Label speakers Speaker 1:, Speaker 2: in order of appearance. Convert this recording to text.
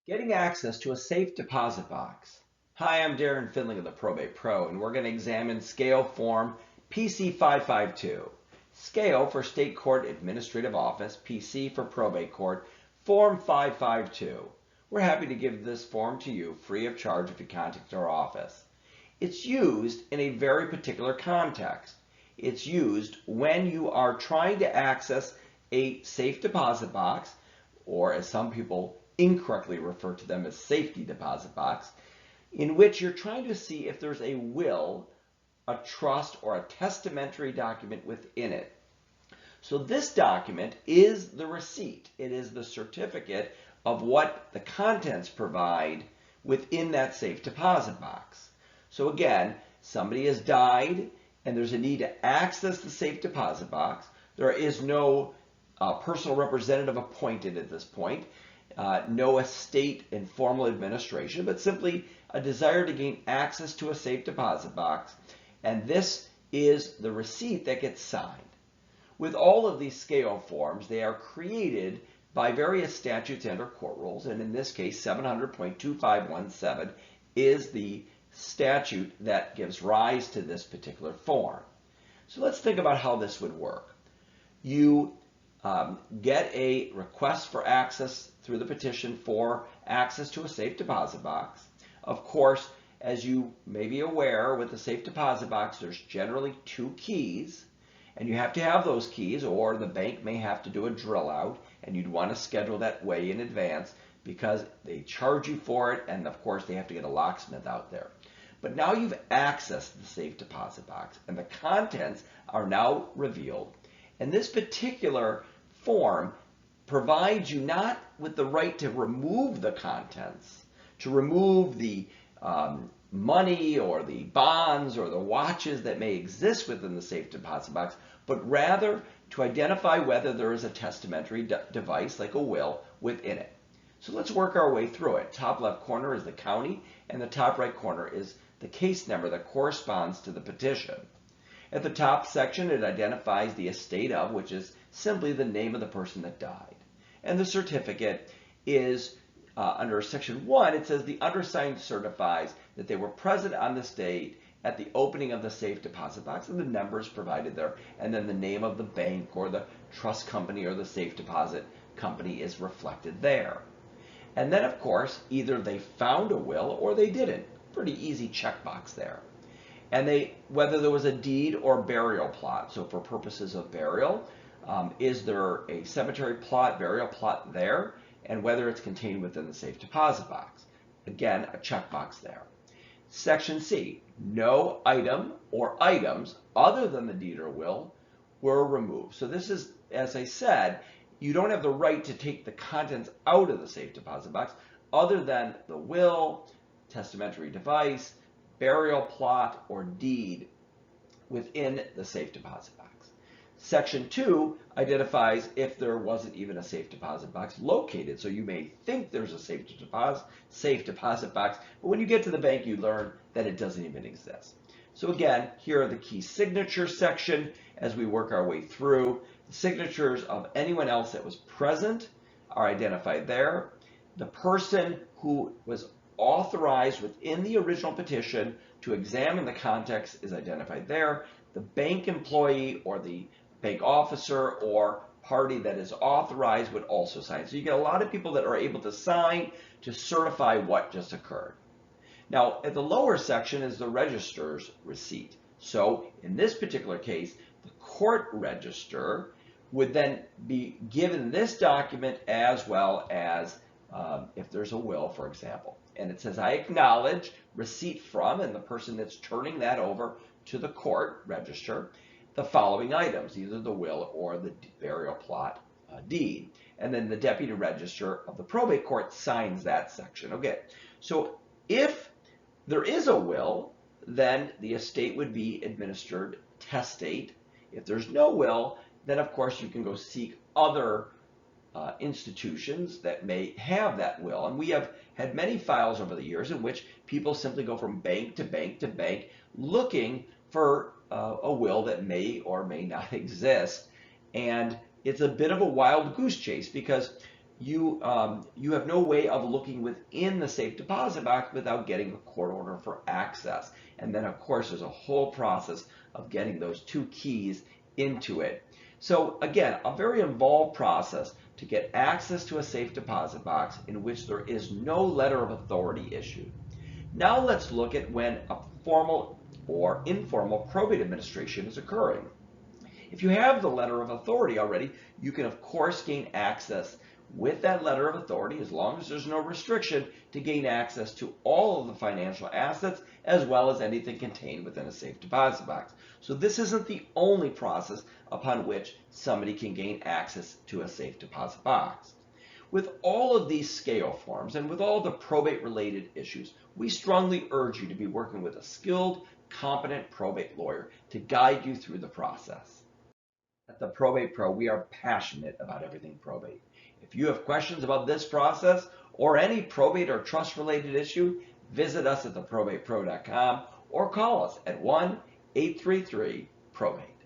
Speaker 1: Getting access to a safe deposit box. Hi, I'm Darren Findling of the Probate Pro, and we're going to examine scale form PC 552. Scale for State Court Administrative Office, PC for Probate Court, form 552. We're happy to give this form to you free of charge if you contact our office. It's used in a very particular context. It's used when you are trying to access a safe deposit box, or as some people incorrectly refer to them as safety deposit box, in which you're trying to see if there's a will, a trust, or a testamentary document within it. So this document is the receipt. It is the certificate of what the contents provide within that safe deposit box. So again, somebody has died and there's a need to access the safe deposit box. There is no personal representative appointed at this point. No estate and formal administration, but simply a desire to gain access to a safe deposit box. And this is the receipt that gets signed. With all of these scale forms, they are created by various statutes and or court rules. And in this case, 700.2517 is the statute that gives rise to this particular form. So let's think about how this would work. You get a request for access through the petition for access to a safe deposit box. Of course, as you may be aware, with the safe deposit box, there's generally two keys, and you have to have those keys, or the bank may have to do a drill out, and you'd want to schedule that way in advance because they charge you for it, and of course they have to get a locksmith out there. But now you've accessed the safe deposit box, and the contents are now revealed. And this particular form provides you not with the right to remove the contents, to remove the money or the bonds or the watches that may exist within the safe deposit box, but rather to identify whether there is a testamentary device like a will within it. So let's work our way through it. Top left corner is the county, and the top right corner is the case number that corresponds to the petition. At the top section, it identifies the estate of, which is simply the name of the person that died. And the certificate is, under section 1, it says the undersigned certifies that they were present on this date at the opening of the safe deposit box, and the numbers provided there, and then the name of the bank or the trust company or the safe deposit company is reflected there. And then, of course, either they found a will or they didn't. Pretty easy checkbox there. And whether there was a deed or burial plot. So for purposes of burial, is there a cemetery plot, burial plot there, and whether it's contained within the safe deposit box. Again, a checkbox there. Section C, no item or items other than the deed or will were removed. So this is, as I said, you don't have the right to take the contents out of the safe deposit box other than the will, testamentary device, burial plot, or deed within the safe deposit box. Section 2 identifies if there wasn't even a safe deposit box located. So you may think there's a safe deposit box, but when you get to the bank, you learn that it doesn't even exist. So again, here are the key signatures section as we work our way through. The signatures of anyone else that was present are identified there. The person who was authorized within the original petition to examine the context is identified there. The bank employee or the bank officer or party that is authorized would also sign. So you get a lot of people that are able to sign to certify what just occurred. Now, at the lower section is the registrar's receipt. So in this particular case, the court register would then be given this document as well as if there's a will, for example. And it says, I acknowledge receipt from, and the person that's turning that over to the court register, the following items, either the will or the burial plot deed. And then the deputy registrar of the probate court signs that section. Okay, so if there is a will, then the estate would be administered testate. If there's no will, then of course you can go seek other institutions that may have that will. And we have had many files over the years in which people simply go from bank to bank to bank looking for a will that may or may not exist. And it's a bit of a wild goose chase because you have no way of looking within the safe deposit box without getting a court order for access. And then, of course, there's a whole process of getting those two keys into it. So again, a very involved process to get access to a safe deposit box in which there is no letter of authority issued. Now let's look at when a formal or informal probate administration is occurring. If you have the letter of authority already, you can of course gain access with that letter of authority, as long as there's no restriction, to gain access to all of the financial assets as well as anything contained within a safe deposit box. So this isn't the only process upon which somebody can gain access to a safe deposit box. With all of these scale forms and with all the probate related issues, we strongly urge you to be working with a skilled, competent probate lawyer to guide you through the process. At the Probate Pro, we are passionate about everything probate. If you have questions about this process or any probate or trust related issue, visit us at theprobatepro.com or call us at 1-833-PROBATE.